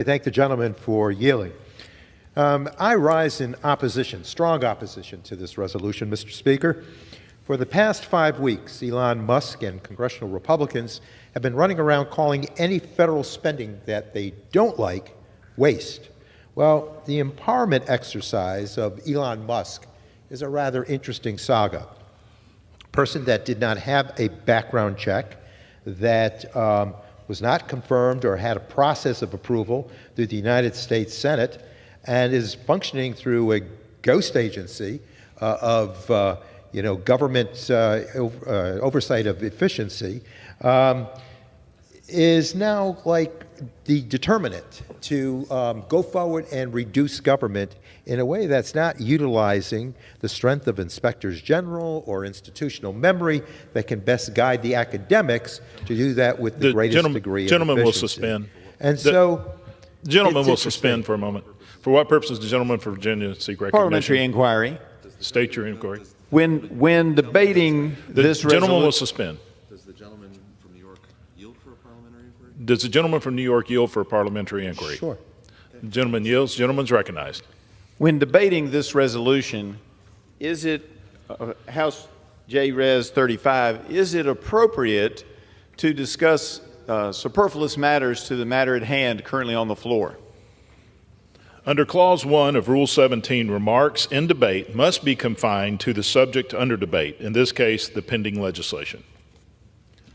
I thank the gentleman for yielding. I rise in opposition, strong opposition to this resolution, Mr. Speaker. For the past 5 weeks, Elon Musk and congressional Republicans have been running around calling any federal spending that they don't like waste. Well, the empowerment exercise of Elon Musk is a rather interesting saga. A person that did not have a background check, that was not confirmed or had a process of approval through the United States Senate, and is functioning through a ghost agency of government oversight of efficiency, is now like the determinant to go forward and reduce government in a way that's not utilizing the strength of inspectors general or institutional memory that can best guide the academics to do that with the greatest degree of efficiency. Gentleman will suspend. And so the gentleman will suspend for a moment. For what purpose does the gentleman for Virginia seek recognition? Parliamentary inquiry. State your inquiry. When debating this resolution, gentleman will suspend. Does the gentleman from New York yield for a parliamentary inquiry? Does the gentleman from New York yield for a parliamentary inquiry? Sure. The gentleman yields. Gentleman's recognized. when debating this resolution, is it House J-Res 35? Is it appropriate to discuss superfluous matters to the matter at hand currently on the floor? Under Clause 1 of Rule 17, remarks in debate must be confined to the subject under debate, in this case, the pending legislation.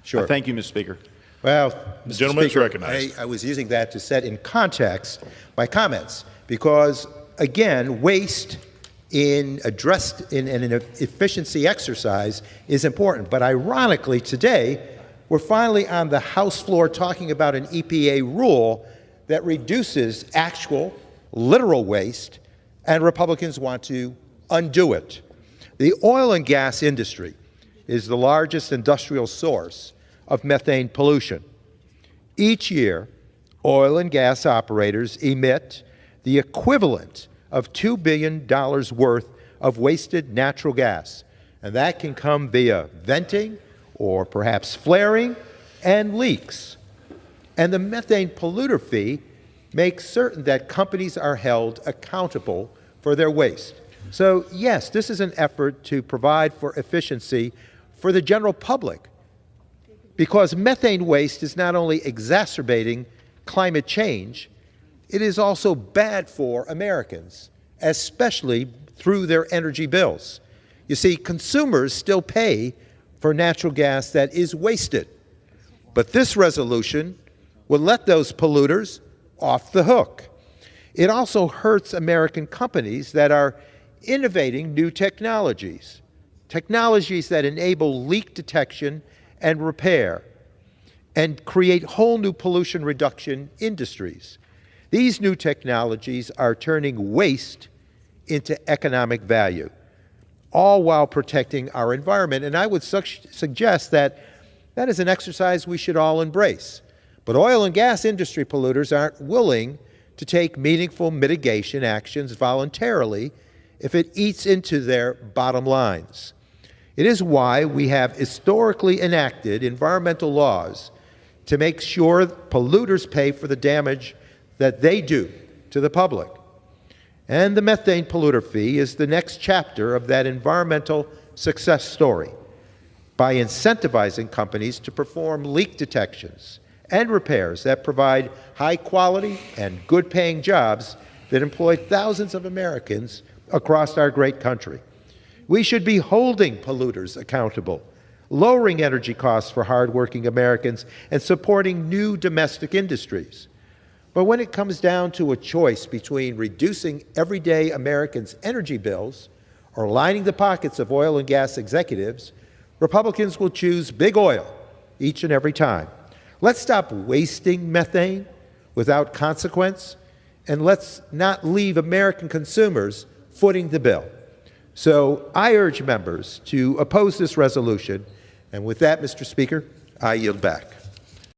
Sure. Thank you, Mr. Speaker. Well, The gentleman is recognized. I was using that to set in context my comments because, again, waste addressed in an efficiency exercise is important. But ironically, today, we're finally on the House floor talking about an EPA rule that reduces actual literal waste, and Republicans want to undo it. The oil and gas industry is the largest industrial source of methane pollution. Each year, oil and gas operators emit the equivalent of $2 billion worth of wasted natural gas, and that can come via venting or perhaps flaring and leaks. And the methane polluter fee makes certain that companies are held accountable for their waste. So yes, this is an effort to provide for efficiency for the general public, because methane waste is not only exacerbating climate change, it is also bad for Americans, especially through their energy bills. You see, consumers still pay for natural gas that is wasted, but this resolution will let those polluters off the hook. It also hurts American companies that are innovating new technologies that enable leak detection and repair and create whole new pollution reduction industries. These new technologies are turning waste into economic value, all while protecting our environment. And I would suggest that that is an exercise we should all embrace. But oil and gas industry polluters aren't willing to take meaningful mitigation actions voluntarily if it eats into their bottom lines. It is why we have historically enacted environmental laws to make sure polluters pay for the damage that they do to the public. And the methane polluter fee is the next chapter of that environmental success story by incentivizing companies to perform leak detections and repairs that provide high-quality and good-paying jobs that employ thousands of Americans across our great country. We should be holding polluters accountable, lowering energy costs for hardworking Americans, and supporting new domestic industries. But when it comes down to a choice between reducing everyday Americans' energy bills or lining the pockets of oil and gas executives, Republicans will choose big oil each and every time. Let's stop wasting methane without consequence, and let's not leave American consumers footing the bill. So I urge members to oppose this resolution, and with that, Mr. Speaker, I yield back.